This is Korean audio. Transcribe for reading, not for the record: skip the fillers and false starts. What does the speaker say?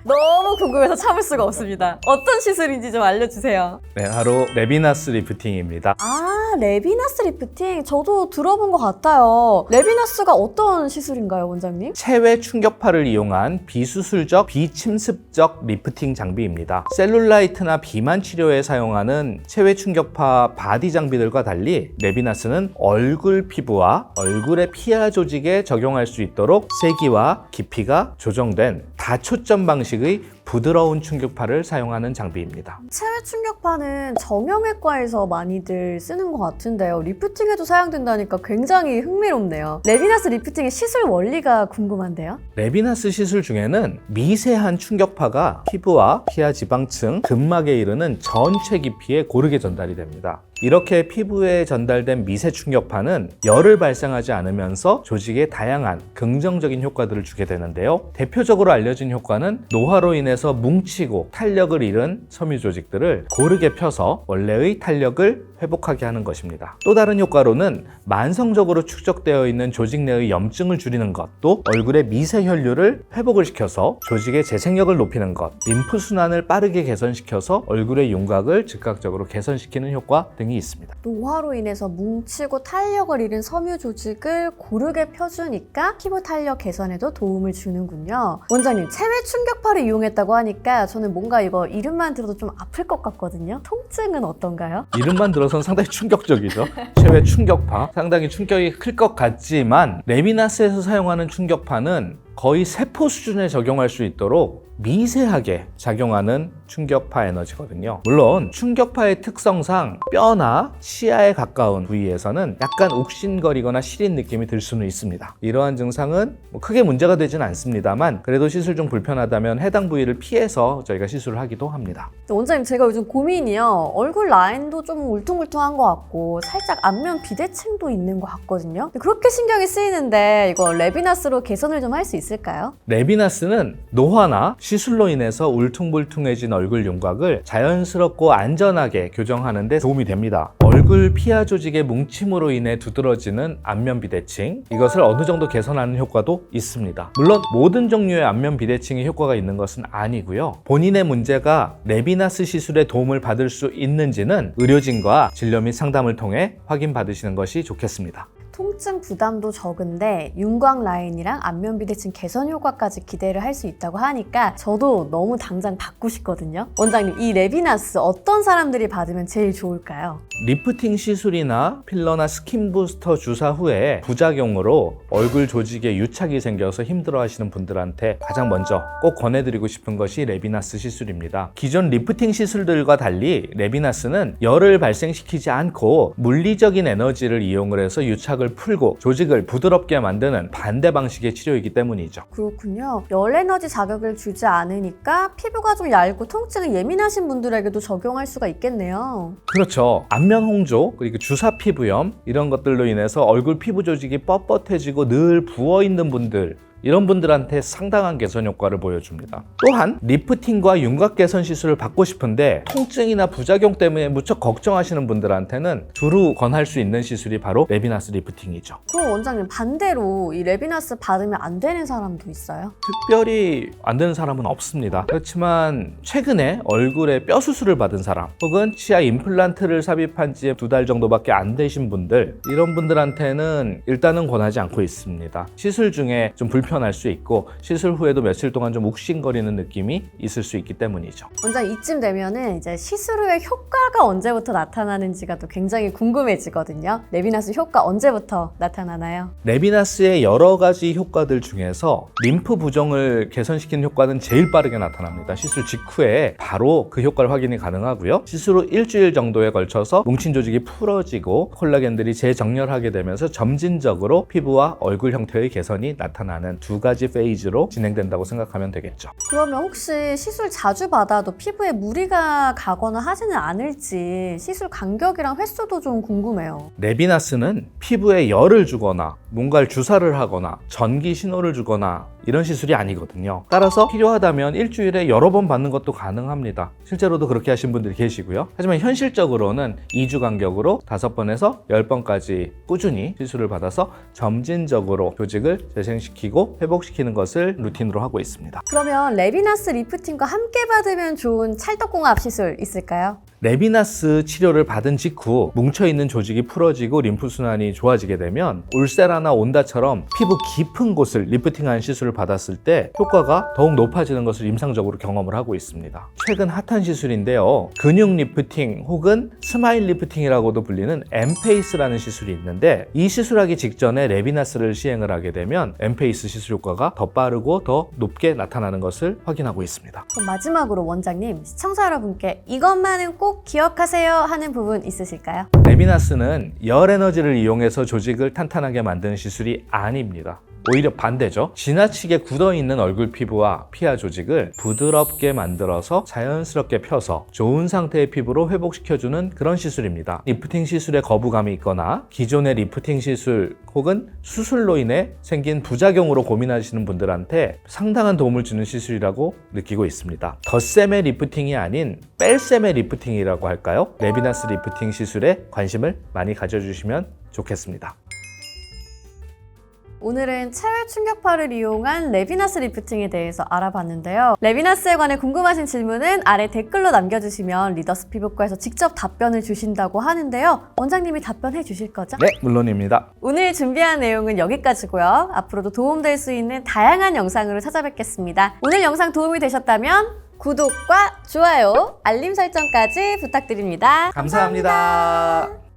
너무 궁금해서 참을 수가 없습니다. 어떤 시술인지 좀 알려주세요. 네, 바로 레비나스 리프팅입니다. 아, 레비나스 리프팅? 저도 들어본 것 같아요. 레비나스가 어떤 시술인가요, 원장님? 체외 충격파를 이용한 비수술적, 비침습적 리프팅 장비입니다. 셀룰라이트나 비만 치료에 사용하는 체외 충격파 바디 장비들과 달리 레비나스는 얼굴 피부와 얼굴의 피하 조직에 적용할 수 있도록 세기와 깊이가 조정된 다초점 방식의 부드러운 충격파를 사용하는 장비입니다. 체외 충격파는 정형외과에서 많이들 쓰는 것 같은데요. 리프팅에도 사용된다니까 굉장히 흥미롭네요. 레비나스 리프팅의 시술 원리가 궁금한데요. 레비나스 시술 중에는 미세한 충격파가 피부와 피하 지방층, 근막에 이르는 전체 깊이에 고르게 전달이 됩니다. 이렇게 피부에 전달된 미세 충격파는 열을 발생하지 않으면서 조직에 다양한 긍정적인 효과들을 주게 되는데요. 대표적으로 알려진 효과는 노화로 인해서 뭉치고 탄력을 잃은 섬유 조직들을 고르게 펴서 원래의 탄력을 회복하게 하는 것입니다. 또 다른 효과로는 만성적으로 축적되어 있는 조직 내의 염증을 줄이는 것, 또 얼굴의 미세 혈류를 회복을 시켜서 조직의 재생력을 높이는 것, 림프 순환을 빠르게 개선시켜서 얼굴의 윤곽을 즉각적으로 개선시키는 효과 등이 있습니다. 노화로 인해서 뭉치고 탄력을 잃은 섬유 조직을 고르게 펴주니까 피부 탄력 개선에도 도움을 주는군요. 원장님, 체외 충격파를 이용했다고 하니까 저는 뭔가 이거 이름만 들어도 좀 아플 것 같거든요. 통증은 어떤가요? 이름만 들어서는 상당히 충격적이죠. 체외 충격파, 상당히 충격이 클 것 같지만 레비나스에서 사용하는 충격파는 거의 세포 수준에 적용할 수 있도록 미세하게 작용하는 충격파 에너지거든요. 물론 충격파의 특성상 뼈나 치아에 가까운 부위에서는 약간 욱신거리거나 시린 느낌이 들 수는 있습니다. 이러한 증상은 크게 문제가 되진 않습니다만 그래도 시술 중 불편하다면 해당 부위를 피해서 저희가 시술을 하기도 합니다. 원장님, 제가 요즘 고민이요. 얼굴 라인도 좀 울퉁불퉁한 것 같고 살짝 안면 비대칭도 있는 것 같거든요. 그렇게 신경이 쓰이는데 이거 레비나스로 개선을 좀 할 수 있을까요? 레비나스는 노화나 시술로 인해서 울퉁불퉁해진 얼굴 윤곽을 자연스럽고 안전하게 교정하는 데 도움이 됩니다. 얼굴 피하 조직의 뭉침으로 인해 두드러지는 안면 비대칭, 이것을 어느 정도 개선하는 효과도 있습니다. 물론 모든 종류의 안면 비대칭에 효과가 있는 것은 아니고요. 본인의 문제가 레비나스 시술에 도움을 받을 수 있는지는 의료진과 진료 및 상담을 통해 확인받으시는 것이 좋겠습니다. 통증 부담도 적은데 윤곽 라인이랑 안면 비대칭 개선 효과까지 기대를 할 수 있다고 하니까 저도 너무 당장 받고 싶거든요. 원장님, 이 레비나스 어떤 사람들이 받으면 제일 좋을까요? 리프팅 시술이나 필러나 스킨 부스터 주사 후에 부작용으로 얼굴 조직에 유착이 생겨서 힘들어하시는 분들한테 가장 먼저 꼭 권해드리고 싶은 것이 레비나스 시술입니다. 기존 리프팅 시술들과 달리 레비나스는 열을 발생시키지 않고 물리적인 에너지를 이용을 해서 유착을 풀고 조직을 부드럽게 만드는 반대 방식의 치료이기 때문이죠. 그렇군요. 열 에너지 자극을 주지 않으니까 피부가 좀 얇고 통증이 예민하신 분들에게도 적용할 수가 있겠네요. 그렇죠. 안면 홍조, 그리고 주사 피부염 이런 것들로 인해서 얼굴 피부 조직이 뻣뻣해지고 늘 부어있는 분들, 이런 분들한테 상당한 개선 효과를 보여줍니다. 또한 리프팅과 윤곽 개선 시술을 받고 싶은데 통증이나 부작용 때문에 무척 걱정하시는 분들한테는 두루 권할 수 있는 시술이 바로 레비나스 리프팅이죠. 그럼 원장님, 반대로 이 레비나스 받으면 안 되는 사람도 있어요? 특별히 안 되는 사람은 없습니다. 그렇지만 최근에 얼굴에 뼈 수술을 받은 사람 혹은 치아 임플란트를 삽입한 지 2달 정도밖에 안 되신 분들, 이런 분들한테는 일단은 권하지 않고 있습니다. 시술 중에 좀 불편할 수 있고 시술 후에도 며칠 동안 좀 욱신거리는 느낌이 있을 수 있기 때문이죠. 원장님, 이쯤 되면은 이제 시술 후에 효과가 언제부터 나타나는지가 또 굉장히 궁금해지거든요. 레비나스 효과 언제부터 나타나나요? 레비나스의 여러 가지 효과들 중에서 림프 부종을 개선시키는 효과는 제일 빠르게 나타납니다. 시술 직후에 바로 그 효과를 확인이 가능하고요. 시술 후 일주일 정도에 걸쳐서 뭉친 조직이 풀어지고 콜라겐들이 재정렬하게 되면서 점진적으로 피부와 얼굴 형태의 개선이 나타나는 2가지 페이즈로 진행된다고 생각하면 되겠죠. 그러면 혹시 시술 자주 받아도 피부에 무리가 가거나 하지는 않을지 시술 간격이랑 횟수도 좀 궁금해요. 레비나스는 피부에 열을 주거나 뭔가를 주사를 하거나 전기 신호를 주거나 이런 시술이 아니거든요. 따라서 필요하다면 일주일에 여러 번 받는 것도 가능합니다. 실제로도 그렇게 하신 분들이 계시고요. 하지만 현실적으로는 2주 간격으로 5번에서 10번까지 꾸준히 시술을 받아서 점진적으로 조직을 재생시키고 회복시키는 것을 루틴으로 하고 있습니다. 그러면 레비나스 리프팅과 함께 받으면 좋은 찰떡궁합 시술 있을까요? 레비나스 치료를 받은 직후 뭉쳐있는 조직이 풀어지고 림프순환이 좋아지게 되면 울세라나 온다처럼 피부 깊은 곳을 리프팅하는 시술을 받았을 때 효과가 더욱 높아지는 것을 임상적으로 경험을 하고 있습니다. 최근 핫한 시술인데요. 근육 리프팅 혹은 스마일 리프팅이라고도 불리는 엠페이스라는 시술이 있는데 이 시술하기 직전에 레비나스를 시행을 하게 되면 엠페이스 시술 효과가 더 빠르고 더 높게 나타나는 것을 확인하고 있습니다. 그럼 마지막으로 원장님, 시청자 여러분께 이것만은 꼭 기억하세요 하는 부분 있으실까요? 레비나스는 열 에너지를 이용해서 조직을 탄탄하게 만드는 시술이 아닙니다. 오히려 반대죠. 지나치게 굳어있는 얼굴 피부와 피하 조직을 부드럽게 만들어서 자연스럽게 펴서 좋은 상태의 피부로 회복시켜주는 그런 시술입니다. 리프팅 시술에 거부감이 있거나 기존의 리프팅 시술 혹은 수술로 인해 생긴 부작용으로 고민하시는 분들한테 상당한 도움을 주는 시술이라고 느끼고 있습니다. 덧셈의 리프팅이 아닌 뺄셈의 리프팅이라고 할까요? 레비나스 리프팅 시술에 관심을 많이 가져주시면 좋겠습니다. 오늘은 체외 충격파를 이용한 레비나스 리프팅에 대해서 알아봤는데요. 레비나스에 관해 궁금하신 질문은 아래 댓글로 남겨주시면 리더스 피부과에서 직접 답변을 주신다고 하는데요. 원장님이 답변해 주실 거죠? 네, 물론입니다. 오늘 준비한 내용은 여기까지고요. 앞으로도 도움될 수 있는 다양한 영상으로 찾아뵙겠습니다. 오늘 영상 도움이 되셨다면 구독과 좋아요, 알림 설정까지 부탁드립니다. 감사합니다.